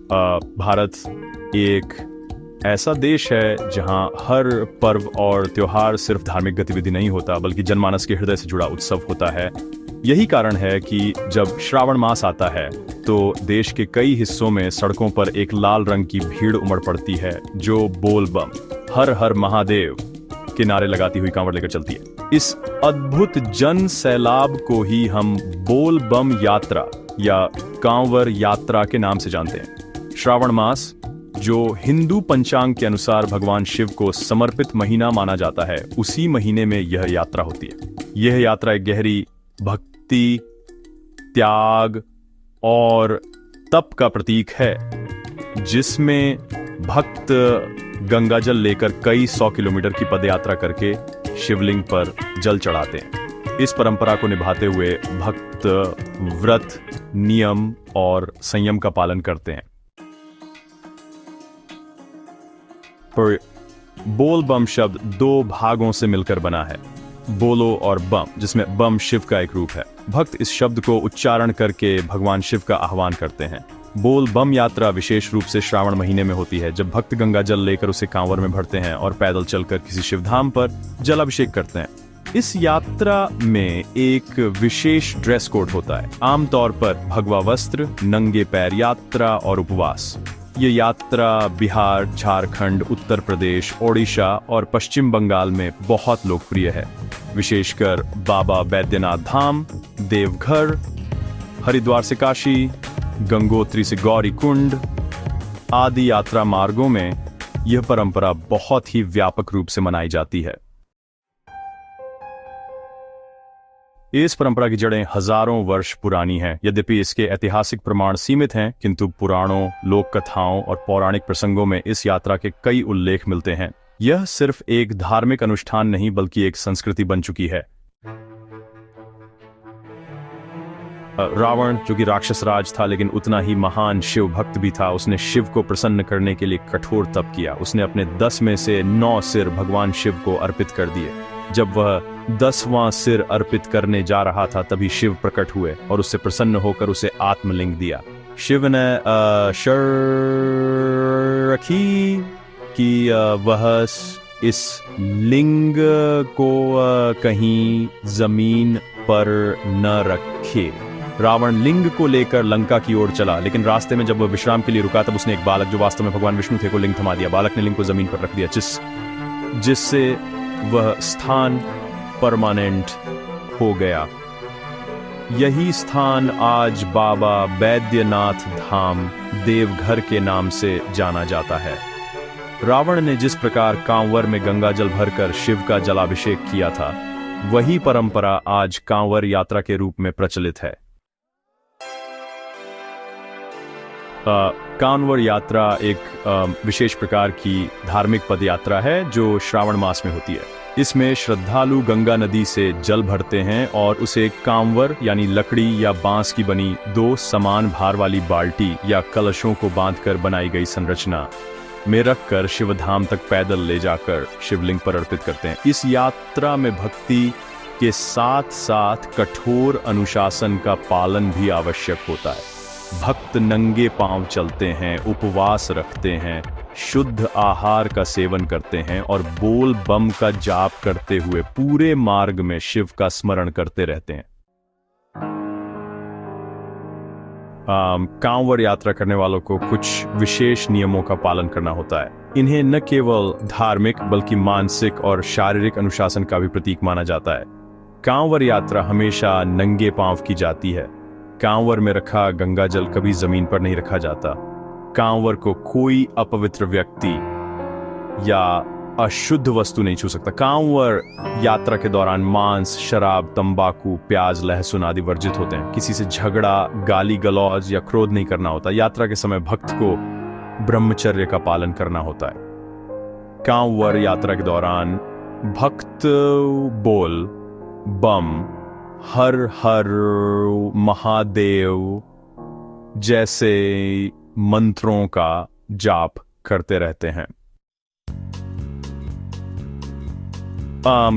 भारत एक ऐसा देश है जहां हर पर्व और त्योहार सिर्फ धार्मिक गतिविधि नहीं होता बल्कि जनमानस के हृदय से जुड़ा उत्सव होता है। यही कारण है कि जब श्रावण मास आता है तो देश के कई हिस्सों में सड़कों पर एक लाल रंग की भीड़ उमड़ पड़ती है जो बोल बम हर हर महादेव के नारे लगाती हुई कांवड़ लेकर चलती है। इस अद्भुत जन सैलाब को ही हम बोल बम यात्रा या कांवर यात्रा के नाम से जानते हैं। श्रावण मास जो हिंदू पंचांग के अनुसार भगवान शिव को समर्पित महीना माना जाता है, उसी महीने में यह यात्रा होती है। यह यात्रा एक गहरी भक्ति, त्याग और तप का प्रतीक है, जिसमें भक्त गंगाजल लेकर कई 100 किलोमीटर की पदयात्रा करके शिवलिंग पर जल चढ़ाते हैं। इस परंपरा को निभाते हुए भक्त व्रत, नियम और संयम का पालन करते हैं। पर बोल बम शब्द दो भागों से मिलकर बना है, बोलो और बम, जिसमें बम शिव का एक रूप है। भक्त इस शब्द को उच्चारण करके भगवान शिव का आह्वान करते हैं। बोल बम यात्रा विशेष रूप से श्रावण महीने में होती है, जब भक्त गंगा जल लेकर उसे कांवर में भरते हैं और पैदल चलकर किसी शिवधाम पर जलाभिषेक करते हैं। इस यात्रा में एक विशेष ड्रेस कोड होता है, आमतौर पर भगवा वस्त्र, नंगे पैर यात्रा और उपवास। ये यात्रा बिहार, झारखंड, उत्तर प्रदेश, ओडिशा और पश्चिम बंगाल में बहुत लोकप्रिय है, विशेषकर बाबा बैद्यनाथ धाम, देवघर, हरिद्वार से काशी, गंगोत्री से गौरी कुंड आदि यात्रा मार्गों में यह परंपरा बहुत ही व्यापक रूप से मनाई जाती है। इस परंपरा की जड़ें हजारों वर्ष पुरानी हैं। यद्यपि इसके ऐतिहासिक प्रमाण सीमित हैं, किंतु पुराणों, लोक कथाओं और पौराणिक प्रसंगों में इस यात्रा के कई उल्लेख मिलते हैं। यह सिर्फ एक धार्मिक अनुष्ठान नहीं बल्कि एक संस्कृति बन चुकी है। रावण, जो कि राक्षस राज था लेकिन उतना ही महान शिव भक्त भी था, उसने शिव को प्रसन्न करने के लिए कठोर तप किया। उसने अपने 10 में से 9 सिर भगवान शिव को अर्पित कर दिए। जब वह 10वां सिर अर्पित करने जा रहा था तभी शिव प्रकट हुए और उससे प्रसन्न होकर उसे आत्मलिंग दिया। शिव ने शर्त रखी कि वह इस लिंग को कहीं जमीन पर न रखे। रावण लिंग को लेकर लंका की ओर चला, लेकिन रास्ते में जब वह विश्राम के लिए रुका तब उसने एक बालक, जो वास्तव में भगवान विष्णु थे, को लिंग थमा दिया। बालक ने लिंग को जमीन पर रख दिया, जिससे वह स्थान परमानेंट हो गया। यही स्थान आज बाबा बैद्यनाथ धाम, देवघर के नाम से जाना जाता है। रावण ने जिस प्रकार कांवर में गंगा जल भरकर शिव का जलाभिषेक किया था, वही परंपरा आज कांवर यात्रा के रूप में प्रचलित है। कांवर यात्रा एक विशेष प्रकार की धार्मिक पदयात्रा है जो श्रावण मास में होती है। इसमें श्रद्धालु गंगा नदी से जल भरते हैं और उसे कांवर यानी लकड़ी या बांस की बनी 2 समान भार वाली बाल्टी या कलशों को बांधकर बनाई गई संरचना में रखकर शिवधाम तक पैदल ले जाकर शिवलिंग पर अर्पित करते हैं। इस यात्रा में भक्ति के साथ साथ कठोर अनुशासन का पालन भी आवश्यक होता है। भक्त नंगे पांव चलते हैं, उपवास रखते हैं, शुद्ध आहार का सेवन करते हैं और बोल बम का जाप करते हुए पूरे मार्ग में शिव का स्मरण करते रहते हैं। कांवर यात्रा करने वालों को कुछ विशेष नियमों का पालन करना होता है। इन्हें न केवल धार्मिक बल्कि मानसिक और शारीरिक अनुशासन का भी प्रतीक माना जाता है। कांवर यात्रा हमेशा नंगे पांव की जाती है। कांवर में रखा गंगा जल कभी जमीन पर नहीं रखा जाता। कांवर को कोई अपवित्र व्यक्ति या अशुद्ध वस्तु नहीं छू सकता। कांवर यात्रा के दौरान मांस, शराब, तंबाकू, प्याज, लहसुन आदि वर्जित होते हैं। किसी से झगड़ा, गाली गलौज या क्रोध नहीं करना होता। यात्रा के समय भक्त को ब्रह्मचर्य का पालन करना होता है। कांवर यात्रा के दौरान भक्त बोल बम हर हर महादेव जैसे मंत्रों का जाप करते रहते हैं।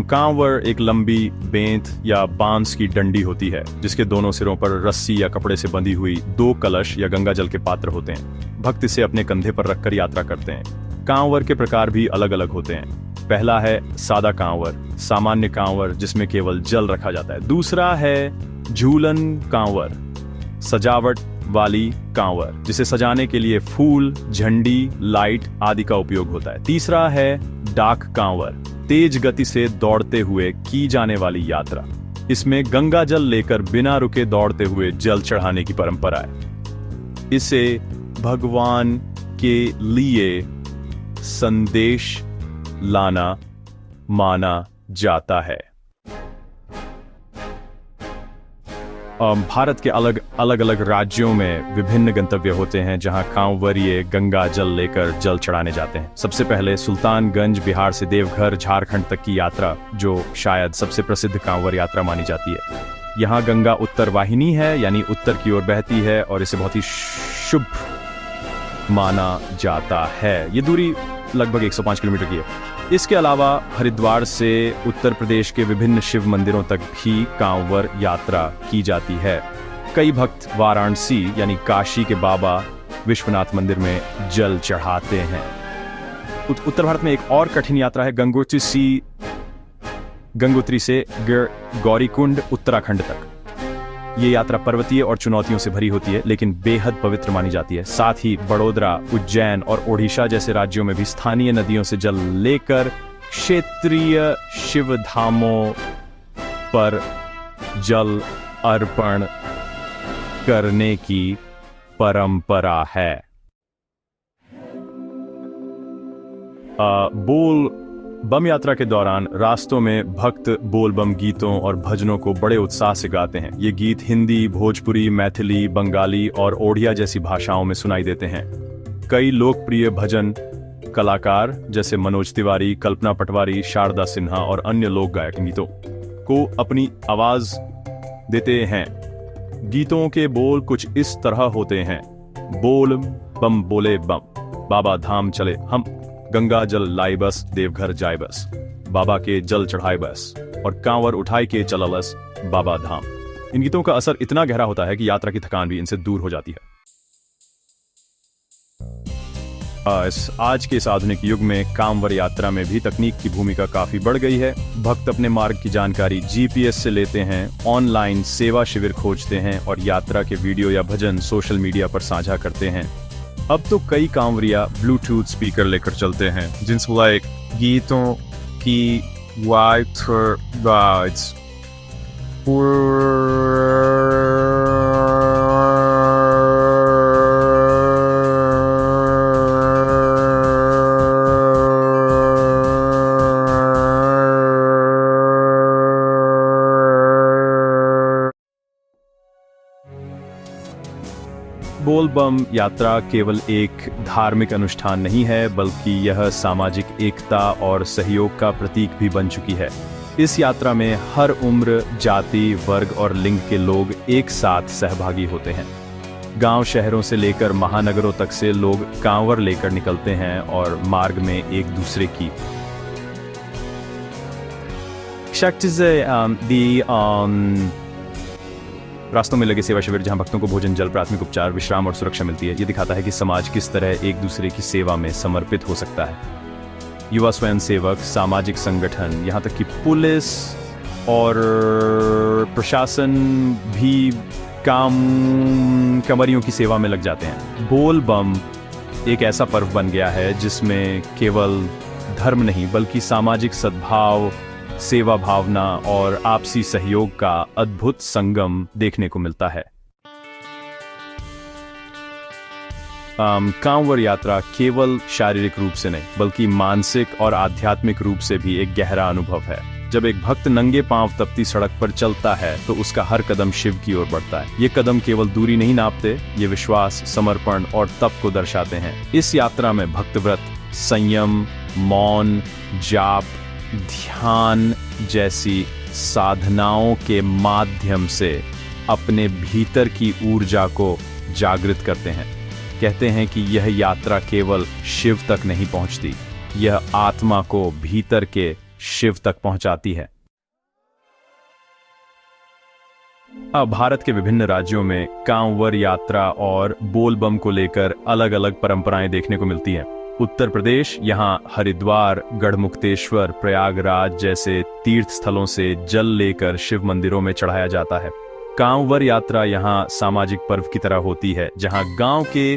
कांवर एक लंबी बेंत या बांस की डंडी होती है, जिसके दोनों सिरों पर रस्सी या कपड़े से बंधी हुई 2 कलश या गंगा जल के पात्र होते हैं। भक्त इसे अपने कंधे पर रखकर यात्रा करते हैं। कांवर के प्रकार भी अलग अलग होते हैं। पहला है सादा कांवर, सामान्य कांवर जिसमें केवल जल रखा जाता है। दूसरा है झूलन कांवर, सजावट वाली कांवर जिसे सजाने के लिए फूल, झंडी, लाइट आदि का उपयोग होता है। तीसरा है डाक कांवर, तेज गति से दौड़ते हुए की जाने वाली यात्रा। इसमें गंगा जल लेकर बिना रुके दौड़ते हुए जल चढ़ाने की परंपरा है। इसे भगवान के लिए संदेश लाना माना जाता है। भारत के अलग अलग राज्यों में विभिन्न गंतव्य होते हैं जहां कांवरिये गंगा जल लेकर जल चढ़ाने जाते हैं। सबसे पहले सुल्तानगंज बिहार से देवघर झारखंड तक की यात्रा, जो शायद सबसे प्रसिद्ध कांवर यात्रा मानी जाती है। यहाँ गंगा उत्तर वाहिनी है, यानी उत्तर की ओर बहती है और इसे बहुत ही शुभ माना जाता है। ये दूरी लगभग 105 किलोमीटर की है। इसके अलावा हरिद्वार से उत्तर प्रदेश के विभिन्न शिव मंदिरों तक भी कांवर यात्रा की जाती है। कई भक्त वाराणसी यानी काशी के बाबा विश्वनाथ मंदिर में जल चढ़ाते हैं। उत्तर भारत में एक और कठिन यात्रा है गंगोत्री से गौरीकुंड उत्तराखंड तक। ये यात्रा पर्वतीय और चुनौतियों से भरी होती है, लेकिन बेहद पवित्र मानी जाती है। साथ ही बड़ोदरा, उज्जैन और ओडिशा जैसे राज्यों में भी स्थानीय नदियों से जल लेकर क्षेत्रीय शिव धामों पर जल अर्पण करने की परंपरा है। बोल बम यात्रा के दौरान रास्तों में भक्त बोल बम गीतों और भजनों को बड़े उत्साह से गाते हैं। ये गीत हिंदी, भोजपुरी, मैथिली, बंगाली और ओडिया जैसी भाषाओं में सुनाई देते हैं। कई लोकप्रिय भजन कलाकार जैसे मनोज तिवारी, कल्पना पटवारी, शारदा सिन्हा और अन्य लोक गायक गीतों को अपनी आवाज देते हैं। गीतों के बोल कुछ इस तरह होते हैं। बोल बम बोले बम, बाबा धाम चले हम, गंगा जल लाई बस, देवघर जाए बस, बाबा के जल चढ़ाए बस, और कांवर उठाए के चला बस बाबा धाम। इन गीतों का असर इतना गहरा होता है कि यात्रा की थकान भी इनसे दूर हो जाती है। आज के इस आधुनिक युग में कांवर यात्रा में भी तकनीक की भूमिका काफी बढ़ गई है। भक्त अपने मार्ग की जानकारी जीपीएस से लेते हैं, ऑनलाइन सेवा शिविर खोजते हैं और यात्रा के वीडियो या भजन सोशल मीडिया पर साझा करते हैं। अब तो कई कांवरिया ब्लूटूथ स्पीकर लेकर चलते हैं जिनसे गीतों की गाइड्स बोल बम यात्रा केवल एक धार्मिक अनुष्ठान नहीं है, बल्कि यह सामाजिक एकता और सहयोग का प्रतीक भी बन चुकी है। इस यात्रा में हर उम्र, जाति, वर्ग और लिंग के लोग एक साथ सहभागी होते हैं। गांव शहरों से लेकर महानगरों तक से लोग कांवर लेकर निकलते हैं और मार्ग में एक दूसरे की शक्ति से रास्तों में लगे सेवा शिविर, जहां भक्तों को भोजन, जल, प्राथमिक उपचार, विश्राम और सुरक्षा मिलती है। ये दिखाता है कि समाज किस तरह एक दूसरे की सेवा में समर्पित हो सकता है। युवा स्वयंसेवक, सामाजिक संगठन, यहाँ तक कि पुलिस और प्रशासन भी कांवरियों की सेवा में लग जाते हैं। बोल बम एक ऐसा पर्व बन गया है जिसमें केवल धर्म नहीं बल्कि सामाजिक सद्भाव, सेवा भावना और आपसी सहयोग का अद्भुत संगम देखने को मिलता है। कांवर यात्रा केवल शारीरिक रूप से नहीं बल्कि मानसिक और आध्यात्मिक रूप से भी एक गहरा अनुभव है। जब एक भक्त नंगे पांव तपती सड़क पर चलता है तो उसका हर कदम शिव की ओर बढ़ता है। ये कदम केवल दूरी नहीं नापते, ये विश्वास, समर्पण और तप को दर्शाते हैं। इस यात्रा में भक्त व्रत, संयम, मौन, जाप, ध्यान जैसी साधनाओं के माध्यम से अपने भीतर की ऊर्जा को जागृत करते हैं। कहते हैं कि यह यात्रा केवल शिव तक नहीं पहुंचती, यह आत्मा को भीतर के शिव तक पहुंचाती है। अब भारत के विभिन्न राज्यों में कांवर यात्रा और बोलबम को लेकर अलग अलग परंपराएं देखने को मिलती हैं। उत्तर प्रदेश, यहाँ हरिद्वार, गढ़मुक्तेश्वर, प्रयागराज जैसे तीर्थ स्थलों से जल लेकर शिव मंदिरों में चढ़ाया जाता है। कांवर यात्रा यहाँ सामाजिक पर्व की तरह होती है, जहाँ गांव के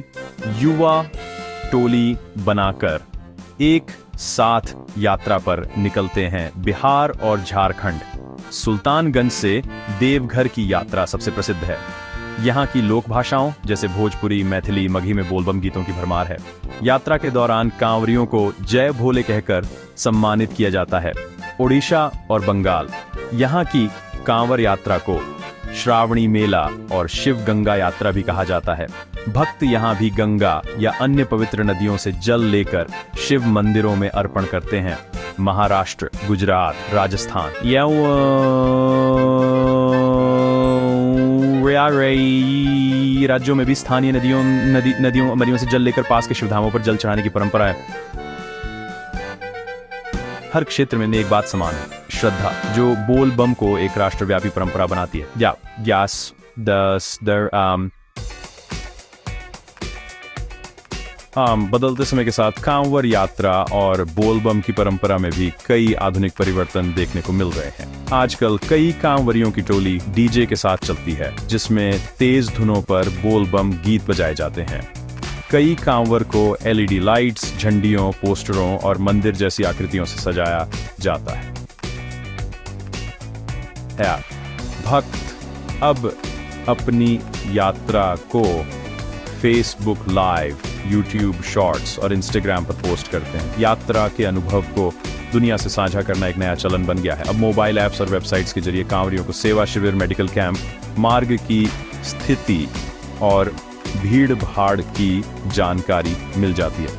युवा टोली बनाकर एक साथ यात्रा पर निकलते हैं। बिहार और झारखंड, सुल्तानगंज से देवघर की यात्रा सबसे प्रसिद्ध है। यहाँ की लोक भाषाओं जैसे भोजपुरी, मैथिली, मगही में बोलबम गीतों की भरमार है। यात्रा के दौरान कांवरियों को जय भोले कहकर सम्मानित किया जाता है। ओडिशा और बंगाल, यहाँ की कांवर यात्रा को श्रावणी मेला और शिव गंगा यात्रा भी कहा जाता है। भक्त यहाँ भी गंगा या अन्य पवित्र नदियों से जल लेकर शिव मंदिरों में अर्पण करते हैं। महाराष्ट्र, गुजरात, राजस्थान राज्यों में भी स्थानीय नदियों से जल लेकर पास के शिवधामों पर जल चढ़ाने की परंपरा है। हर क्षेत्र में एक बात समान है, श्रद्धा, जो बोल बम को एक राष्ट्रव्यापी परंपरा बनाती है। बदलते समय के साथ कांवर यात्रा और बोलबम की परंपरा में भी कई आधुनिक परिवर्तन देखने को मिल रहे हैं। आजकल कई कांवरियों की टोली डीजे के साथ चलती है, जिसमें तेज धुनों पर बोलबम गीत बजाए जाते हैं। कई कांवर को एलईडी लाइट्स, झंडियों, पोस्टरों और मंदिर जैसी आकृतियों से सजाया जाता है। भक्त अब अपनी यात्रा को फेसबुक लाइव, यूट्यूब शॉर्ट्स और इंस्टाग्राम पर पोस्ट करते हैं। यात्रा के अनुभव को दुनिया से साझा करना एक नया चलन बन गया है। अब मोबाइल ऐप्स और वेबसाइट्स के जरिए कांवरियों को सेवा शिविर, मेडिकल कैंप, मार्ग की स्थिति और भीड़ भाड़ की जानकारी मिल जाती है।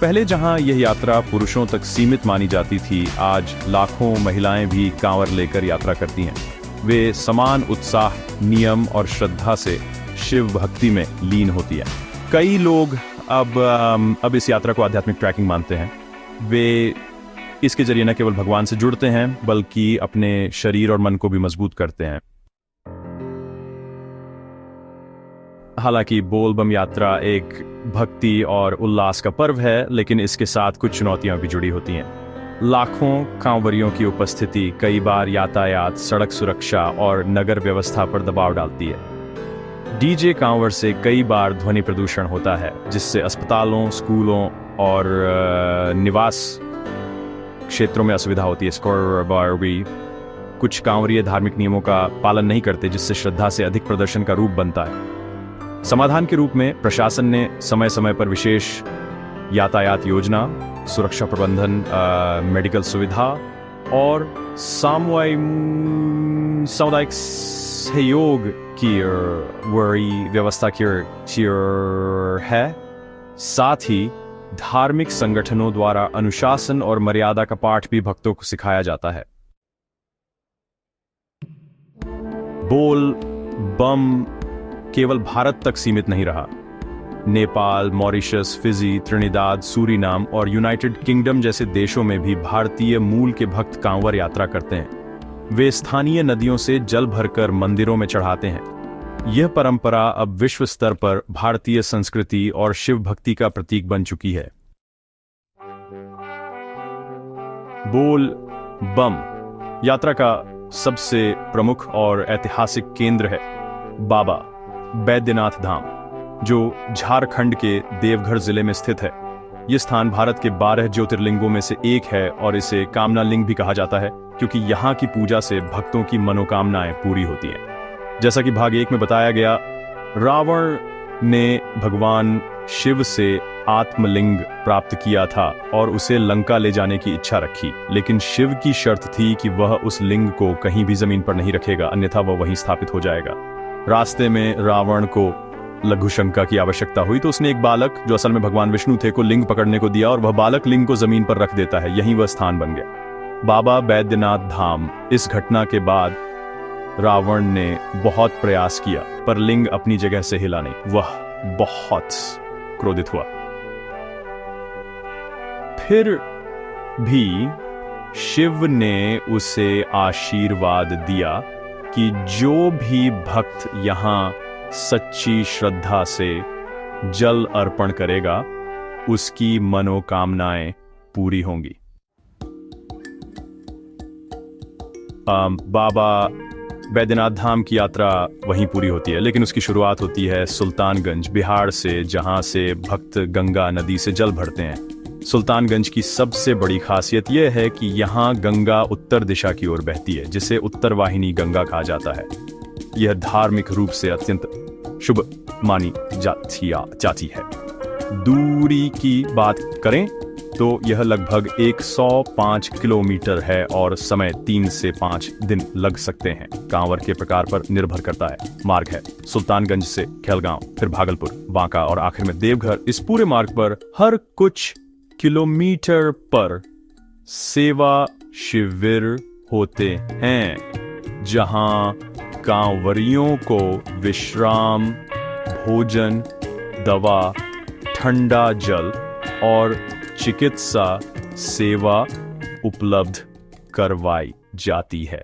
पहले जहां यह यात्रा पुरुषों तक सीमित मानी जाती थी, आज लाखों महिलाएं भी कांवर लेकर यात्रा करती हैं। वे समान उत्साह, नियम और श्रद्धा से शिव भक्ति में लीन होती है। कई लोग अब इस यात्रा को आध्यात्मिक ट्रैकिंग मानते हैं। वे इसके जरिए न केवल भगवान से जुड़ते हैं, बल्कि अपने शरीर और मन को भी मजबूत करते हैं। हालांकि बोलबम यात्रा एक भक्ति और उल्लास का पर्व है, लेकिन इसके साथ कुछ चुनौतियां भी जुड़ी होती हैं। लाखों कांवरियों की उपस्थिति कई बार यातायात, सड़क सुरक्षा और नगर व्यवस्था पर दबाव डालती है। डीजे कांवर से कई बार ध्वनि प्रदूषण होता है, जिससे अस्पतालों, स्कूलों और निवास क्षेत्रों में असुविधा होती है। कुछ कांवरिय धार्मिक नियमों का पालन नहीं करते, जिससे श्रद्धा से अधिक प्रदर्शन का रूप बनता है। समाधान के रूप में प्रशासन ने समय समय पर विशेष यातायात योजना, सुरक्षा प्रबंधन, मेडिकल सुविधा और सामुदायिक सहयोग की व्यवस्था की है। साथ ही धार्मिक संगठनों द्वारा अनुशासन और मर्यादा का पाठ भी भक्तों को सिखाया जाता है। बोल बम केवल भारत तक सीमित नहीं रहा। Nepal, Mauritius, Fiji, Trinidad, Suriname और यूनाइटेड किंगडम जैसे देशों में भी भारतीय मूल के भक्त कांवर यात्रा करते हैं। वे स्थानीय नदियों से जल भरकर मंदिरों में चढ़ाते हैं। यह परंपरा अब विश्व स्तर पर भारतीय संस्कृति और शिव भक्ति का प्रतीक बन चुकी है। बोल बम यात्रा का सबसे प्रमुख और ऐतिहासिक केंद्र है बाबा बैद्यनाथ धाम, जो झारखंड के देवघर जिले में स्थित है। यह स्थान भारत के 12 ज्योतिर्लिंगों में से एक है और इसे कामना लिंग भी कहा जाता है, क्योंकि यहाँ की पूजा से भक्तों की मनोकामनाएं पूरी होती हैं। जैसा कि भाग 1 में बताया गया, रावण ने भगवान शिव से आत्मलिंग प्राप्त किया था और उसे लंका ले जाने की इच्छा रखी, लेकिन शिव की शर्त थी कि वह उस लिंग को कहीं भी जमीन पर नहीं रखेगा, अन्यथा वह वहीं स्थापित हो जाएगा। रास्ते में रावण को लघुशंका की आवश्यकता हुई, तो उसने एक बालक, जो असल में भगवान विष्णु थे, को लिंग पकड़ने को दिया और वह बालक लिंग को जमीन पर रख देता है। यहीं वह स्थान बन गया, बाबा बैद्यनाथ धाम। इस घटना के बाद रावण ने बहुत प्रयास किया, पर लिंग अपनी जगह से हिला नहीं। वह बहुत क्रोधित हुआ। फिर भी शिव ने उसे आशीर्वाद दिया कि जो भी भक्त यहाँ सच्ची श्रद्धा से जल अर्पण करेगा उसकी मनोकामनाएं पूरी होंगी। बाबा बैद्यनाथ धाम की यात्रा वहीं पूरी होती है, लेकिन उसकी शुरुआत होती है सुल्तानगंज बिहार से, जहां से भक्त गंगा नदी से जल भरते हैं। सुल्तानगंज की सबसे बड़ी खासियत यह है कि यहाँ गंगा उत्तर दिशा की ओर बहती है, जिसे उत्तर वाहिनी गंगा कहा जाता है। यह धार्मिक रूप से अत्यंत शुभ मानी जाती है। दूरी की बात करें तो यह लगभग 105 किलोमीटर है और समय 3 से 5 दिन लग सकते हैं। कांवर के प्रकार पर निर्भर करता है। मार्ग है सुल्तानगंज से खेलगांव, फिर भागलपुर, बांका और आखिर में देवघर। इस पूरे मार्ग पर हर कुछ किलोमीटर पर सेवा शिविर होते हैं, जहां कांवरियों को विश्राम, भोजन, दवा, ठंडा जल और चिकित्सा सेवा उपलब्ध करवाई जाती है।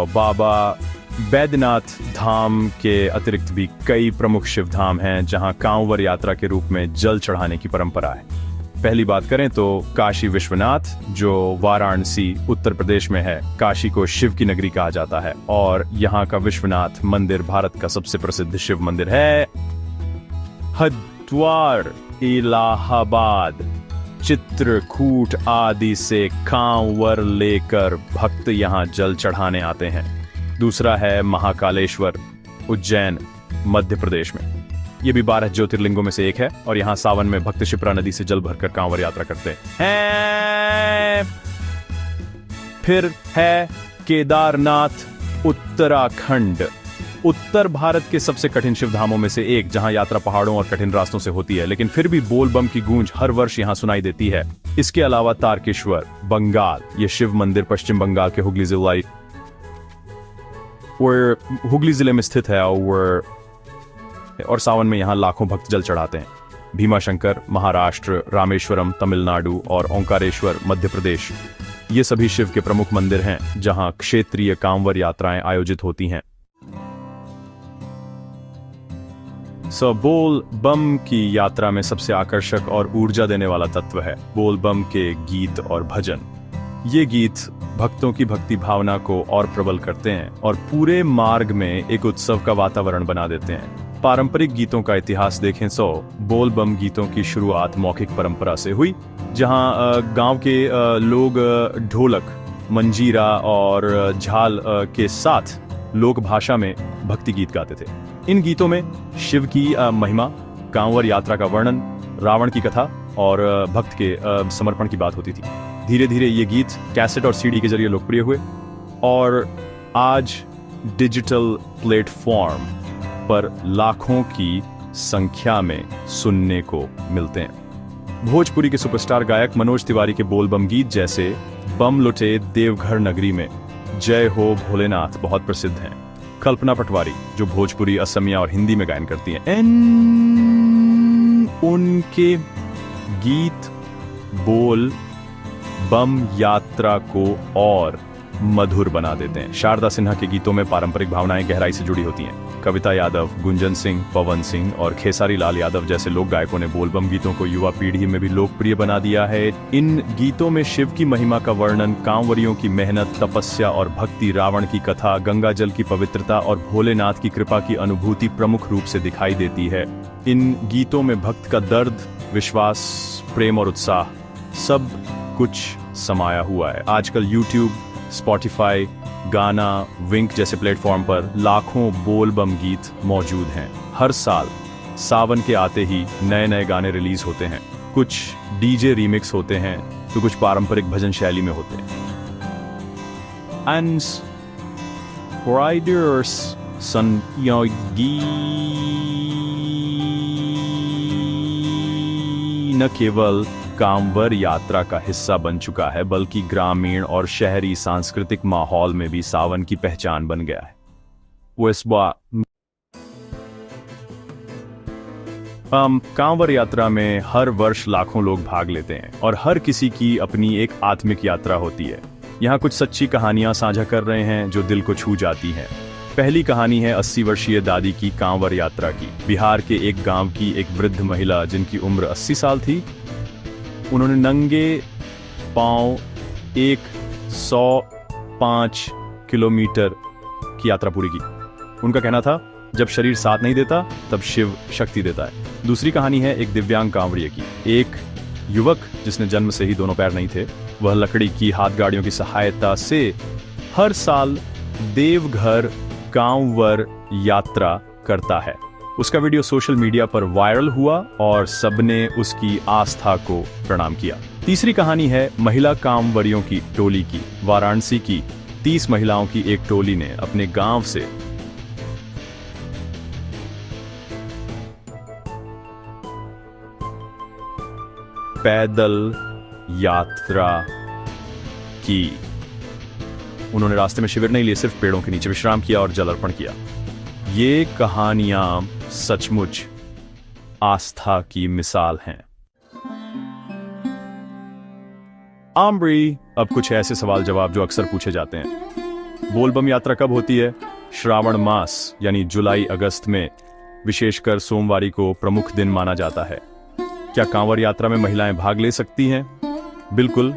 बाबा बैद्यनाथ धाम के अतिरिक्त भी कई प्रमुख शिव धाम हैं जहां कांवर यात्रा के रूप में जल चढ़ाने की परंपरा है। पहली बात करें तो काशी विश्वनाथ, जो वाराणसी उत्तर प्रदेश में है। काशी को शिव की नगरी कहा जाता है और यहाँ का विश्वनाथ मंदिर भारत का सबसे प्रसिद्ध शिव मंदिर है। हरिद्वार, इलाहाबाद, चित्रकूट आदि से कांवर लेकर भक्त यहाँ जल चढ़ाने आते हैं। दूसरा है महाकालेश्वर, उज्जैन, मध्य प्रदेश में। ये भी 12 ज्योतिर्लिंगों में से एक है और यहाँ सावन में भक्त शिप्रा नदी से जल भरकर कांवर यात्रा करते हैं। फिर है केदारनाथ, उत्तराखंड, उत्तर भारत के सबसे कठिन शिव धामों में से एक, जहां यात्रा पहाड़ों और कठिन रास्तों से होती है, लेकिन फिर भी बोल बम की गूंज हर वर्ष यहां सुनाई देती है। इसके अलावा तारकेश्वर, बंगाल, ये शिव मंदिर पश्चिम बंगाल के हुगली जिले में स्थित है और सावन में यहां लाखों भक्त जल चढ़ाते हैं। भीमाशंकर, महाराष्ट्र, रामेश्वरम, तमिलनाडु और ओंकारेश्वर, मध्य प्रदेश, ये सभी शिव के प्रमुख मंदिर हैं जहां क्षेत्रीय कांवर यात्राएं आयोजित होती हैं। बोल बम की यात्रा में सबसे आकर्षक और ऊर्जा देने वाला तत्व है बोल बम के गीत और भजन। ये गीत भक्तों की भक्ति भावना को और प्रबल करते हैं और पूरे मार्ग में एक उत्सव का वातावरण बना देते हैं। पारंपरिक गीतों का इतिहास देखें तो बोल बम गीतों की शुरुआत मौखिक परंपरा से हुई, जहां गांव के लोग ढोलक, मंजीरा और झाल के साथ लोक भाषा में भक्ति गीत गाते थे। इन गीतों में शिव की महिमा, कांवर यात्रा का वर्णन, रावण की कथा और भक्त के समर्पण की बात होती थी। धीरे धीरे ये गीत कैसेट और सीडी के जरिए लोकप्रिय हुए और आज डिजिटल प्लेटफॉर्म पर लाखों की संख्या में सुनने को मिलते हैं। भोजपुरी के सुपरस्टार गायक मनोज तिवारी के बोल बम गीत जैसे बम लुटे देवघर नगरी में, जय हो भोलेनाथ बहुत प्रसिद्ध हैं। कल्पना पटवारी, जो भोजपुरी, असमिया और हिंदी में गायन करती हैं, उनके गीत बोल बम यात्रा को और मधुर बना देते हैं। शारदा सिन्हा के गीतों में पारंपरिक भावनाएं गहराई से जुड़ी होती हैं। कविता यादव, गुंजन सिंह, पवन सिंह और खेसारी लाल यादव जैसे लोक गायकों ने बोलबम गीतों को युवा पीढ़ी में भी लोकप्रिय बना दिया है। इन गीतों में शिव की महिमा का वर्णन, कांवरियों की मेहनत, तपस्या और भक्ति, रावण की कथा, गंगा जल की पवित्रता और भोलेनाथ की कृपा की अनुभूति प्रमुख रूप से दिखाई देती है। इन गीतों में भक्त का दर्द, विश्वास, प्रेम और उत्साह सब कुछ समाया हुआ है। आजकल यूट्यूब, स्पॉटिफाई, गाना, विंक जैसे प्लेटफॉर्म पर लाखों बोल बम गीत मौजूद हैं। हर साल सावन के आते ही नए नए गाने रिलीज होते हैं। कुछ डीजे रीमिक्स होते हैं तो कुछ पारंपरिक भजन शैली में होते हैं। एंड राइडर्स न केवल कांवर यात्रा का हिस्सा बन चुका है, बल्कि ग्रामीण और शहरी सांस्कृतिक माहौल में भी सावन की पहचान बन गया है। कांवर यात्रा में हर वर्ष लाखों लोग भाग लेते हैं और हर किसी की अपनी एक आत्मिक यात्रा होती है। यहाँ कुछ सच्ची कहानियां साझा कर रहे हैं जो दिल को छू जाती हैं। पहली कहानी है 80 वर्षीय दादी की कांवड़ यात्रा की। बिहार के एक गांव की एक वृद्ध महिला जिनकी उम्र 80 साल थी, उन्होंने नंगे पांव 105 किलोमीटर की यात्रा पूरी की। उनका कहना था, जब शरीर साथ नहीं देता तब शिव शक्ति देता है। दूसरी कहानी है एक दिव्यांग कांवड़िए की। एक युवक जिसने जन्म से ही दोनों पैर नहीं थे, वह लकड़ी की हाथ गाड़ियों की सहायता से हर साल देवघर कांवड़ यात्रा करता है। उसका वीडियो सोशल मीडिया पर वायरल हुआ और सबने उसकी आस्था को प्रणाम किया। तीसरी कहानी है महिला कांवड़ियों की टोली की। वाराणसी की 30 महिलाओं की एक टोली ने अपने गांव से पैदल यात्रा की। उन्होंने रास्ते में शिविर नहीं लिए, सिर्फ पेड़ों के नीचे विश्राम किया और जल अर्पण किया। ये कहानियां सचमुच आस्था की मिसाल हैं। आमरी, अब कुछ ऐसे सवाल जवाब जो अक्सर पूछे जाते हैं। बोलबम यात्रा कब होती है? श्रावण मास यानी जुलाई अगस्त में, विशेषकर सोमवारी को प्रमुख दिन माना जाता है। क्या कांवड़ यात्रा में महिलाएं भाग ले सकती हैं? बिल्कुल,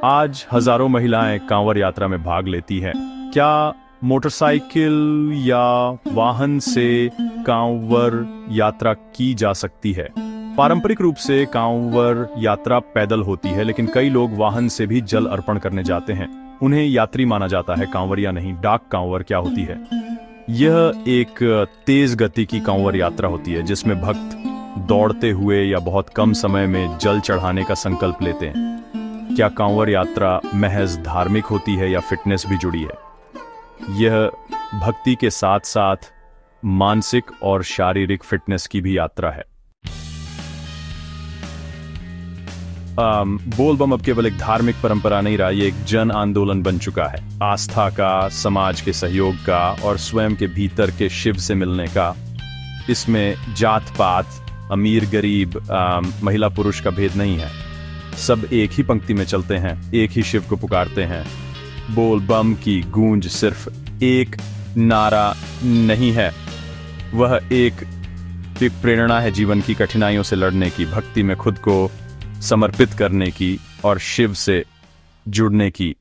आज हजारों महिलाएं कांवड़ यात्रा में भाग लेती हैं। क्या मोटरसाइकिल या वाहन से कांवड़ यात्रा की जा सकती है? पारंपरिक रूप से कांवड़ यात्रा पैदल होती है, लेकिन कई लोग वाहन से भी जल अर्पण करने जाते हैं। उन्हें यात्री माना जाता है, कांवड़िया नहीं। डाक कांवड़ क्या होती है? यह एक तेज गति की कांवड़ यात्रा होती है जिसमें भक्त दौड़ते हुए या बहुत कम समय में जल चढ़ाने का संकल्प लेते हैं। क्या कांवड़ यात्रा महज धार्मिक होती है या फिटनेस भी जुड़ी है? यह भक्ति के साथ साथ मानसिक और शारीरिक फिटनेस की भी यात्रा है। बोलबम अब केवल एक धार्मिक परंपरा नहीं रहा, ये एक जन आंदोलन बन चुका है। आस्था का, समाज के सहयोग का और स्वयं के भीतर के शिव से मिलने का। इसमें जात पात, अमीर गरीब, महिला पुरुष का भेद नहीं है। सब एक ही पंक्ति में चलते हैं, एक ही शिव को पुकारते हैं। बोल बम की गूंज सिर्फ एक नारा नहीं है, वह एक प्रेरणा है जीवन की कठिनाइयों से लड़ने की, भक्ति में खुद को समर्पित करने की और शिव से जुड़ने की।